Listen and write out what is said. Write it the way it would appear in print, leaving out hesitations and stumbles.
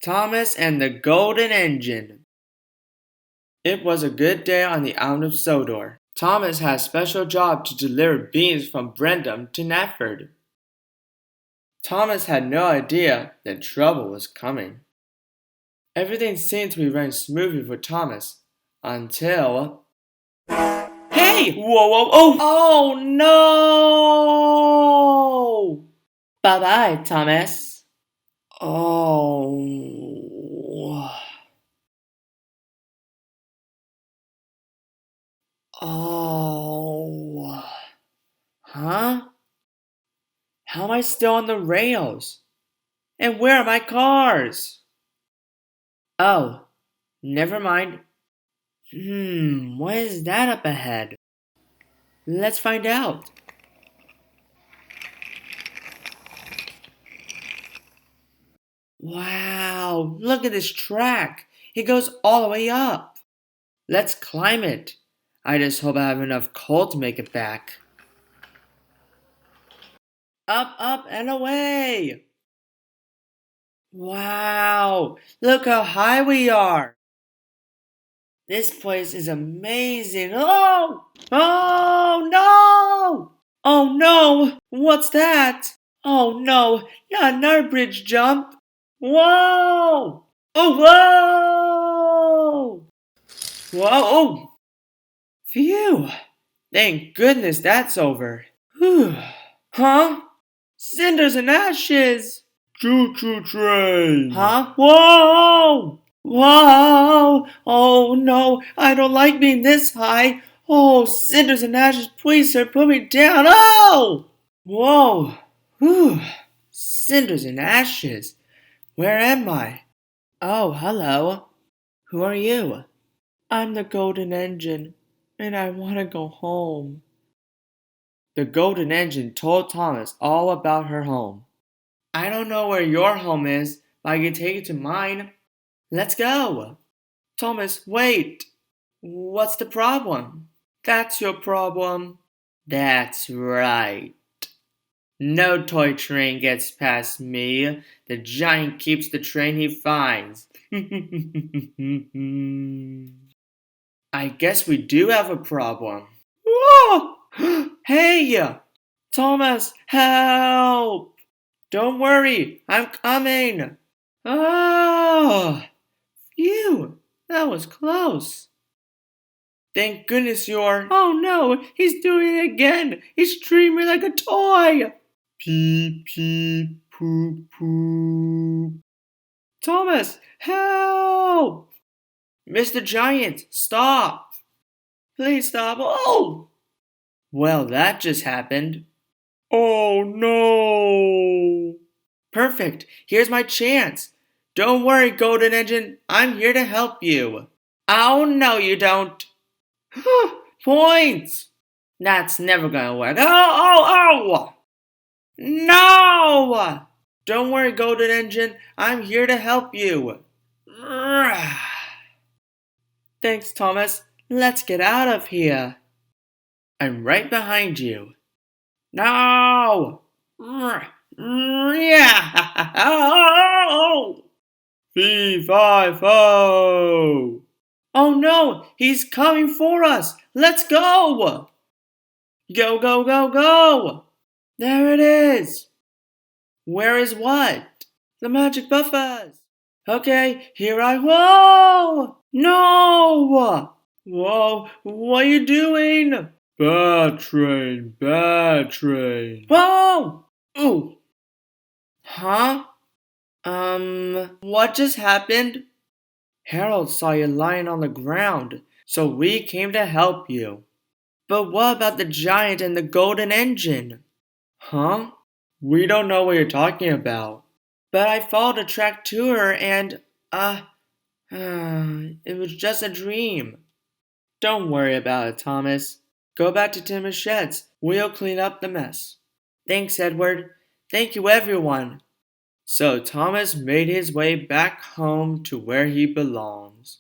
Thomas and the Golden Engine. It was a good day on the island of Sodor. Thomas had a special job to deliver beans from Brendam to Knapford. Thomas had no idea that trouble was coming. Everything seemed to be running smoothly for Thomas until... Hey! Whoa, whoa, oh! Oh no! Bye-bye, Thomas. Oh... Oh... Huh? How am I still on the rails? And where are my cars? Oh, never mind. What is that up ahead? Let's find out. Wow, look at this track. It goes all the way up. Let's climb it. I just hope I have enough coal to make it back. Up, up, and away! Wow, look how high we are! This place is amazing! Oh! Oh no! Oh no! What's that? Oh no! Not another bridge jump! Whoa! Oh, whoa! Whoa! Oh! Phew! Thank goodness that's over. Whew! Huh? Cinders and ashes! Choo-choo train! Huh? Whoa! Whoa! Oh no! I don't like being this high! Oh, cinders and ashes, please, sir, put me down! Oh! Whoa! Whew! Cinders and ashes! Where am I? Oh, hello. Who are you? I'm the Golden Engine, and I want to go home. The Golden Engine told Thomas all about her home. I don't know where your home is, but I can take you to mine. Let's go. Thomas, wait. What's the problem? That's your problem. That's right. No toy train gets past me. The giant keeps the train he finds. I guess we do have a problem. Whoa! Hey! Thomas, help! Don't worry, I'm coming. Oh! Phew! That was close. Thank goodness you're... Oh no, he's doing it again. He's treating me like a toy. Pee, pee, poop, poop. Thomas, help! Mr. Giant, stop! Please stop. Oh! Well, that just happened. Oh no! Perfect. Here's my chance. Don't worry, Golden Engine. I'm here to help you. Oh, no, you don't. Points! That's never gonna work. Oh! No! Don't worry, Golden Engine. I'm here to help you. Thanks, Thomas. Let's get out of here. I'm right behind you. No! Fee, fi, fo! Oh no! He's coming for us! Let's go! Go, go, go, go! There it is! Where is what? The magic buffers! Okay, here I... Whoa! No! Whoa, what are you doing? Bad train, bad train. Whoa! Ooh! Huh? What just happened? Harold saw you lying on the ground, so we came to help you. But what about the giant and the Golden Engine? Huh? We don't know what you're talking about. But I followed a track to her and, it was just a dream. Don't worry about it, Thomas. Go back to Tim's sheds. We'll clean up the mess. Thanks, Edward. Thank you, everyone. So Thomas made his way back home to where he belongs.